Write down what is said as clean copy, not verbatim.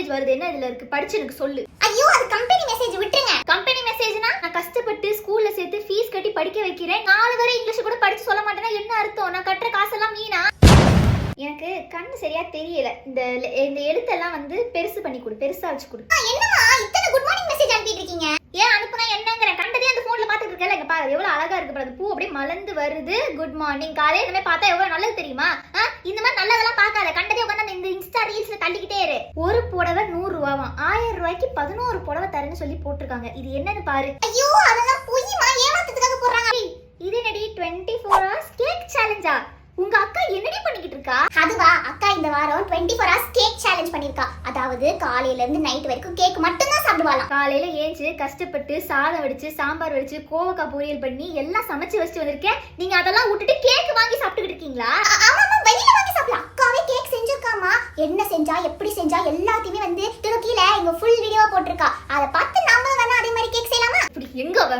Message வருது, என்ன இதுல இருக்கு, படிச்சு எனக்கு சொல்லு. ஐயோ அது கம்பெனி மெசேஜ், விட்டுருங்க. கம்பெனி மெசேஜ்னா நான் கஷ்டப்பட்டு ஸ்கூல்ல சேர்த்து ஃபீஸ் கட்டி படிக்க வைக்கிறேன், 4 வரை இங்கிலீஷ் கூட படிச்சு சொல்ல மாட்டேன்னா என்ன அர்த்தம்? நான் கட்டுற காசெல்லாம் வீணா? எனக்கு கண்ணு சரியா தெரியல, இந்த எழுத்தெல்லாம் வந்து பெருசு பண்ணி கொடு, பெருசா வச்சு கொடு. என்னமா இத்தனை குட் மார்னிங் மெசேஜ் அனுப்பிட்டு இருக்கீங்க? ஏன் அனுப்புனா என்னங்கற, கண்டதே அந்த போன்ல பாத்துட்டு இருக்கல, இங்க பாரு எவ்வளவு அழகா இருக்கு பாரு, பூ அப்படியே மலர்ந்து வருது. குட் மார்னிங், காலையில இனிமே பார்த்தா எவ்வளவு நல்லது தெரியுமா? இந்த மாதிரி நல்லதெல்லாம் பார்க்காத, கண்டதே உட்காந்து இந்த இன்ஸ்டா ரீல்ஸ்ல தள்ளிக்கிட்டே இரு. ஒரு புடவை 100 ரூபாவாம், 1000 ரூபாய்க்கு 11 புடவை தரேன்னு சொல்லி போட்டிருக்காங்க. இது என்னன்னு பாரு. ஐயோ அதெல்லாம் பொய்மா, ஏமாத்துறதுக்காக போறாங்க. இது என்னடி 24 hours கேக் சேலஞ்சா? உங்க அக்கா என்னடி பண்ணிக்கிட்டு இருக்கா? அதுவா, அக்கா இந்த வாரம் 24 hours கேக் சேலஞ்ச் பண்ணிருக்கா. அதாவது காலையில இருந்து நைட் வரைக்கும் கேக் மட்டும் தான் சாப்பிடுவாளாம். காலையில ஏஞ்சு கஷ்டப்பட்டு சாதம் வடிச்சு, சாம்பார் வடிச்சு, கோவக்காய் பொரியல் பண்ணி எல்லாம் சமைச்சு வச்சுட்டு வந்திருக்கேன். நீங்க அதெல்லாம் விட்டுட்டு கேக் வாங்கி சாப்பிட்டுக்கிட்டு இருக்கீங்களா? ஆமா வெளியில வாங்கி சாப்பிடலாம். அக்காவே கேக் செஞ்சிருக்காமா, என்ன செஞ்சா எப்படி செஞ்சா எல்லாத்தையுமே வந்து கீழே இங்க ஃபுல் வீடியோவா போட்டிருக்கா. அதை பார்த்து நாம வேணா அதே மாதிரி கேக் செய்யலாமா? இப்படி எங்க அவ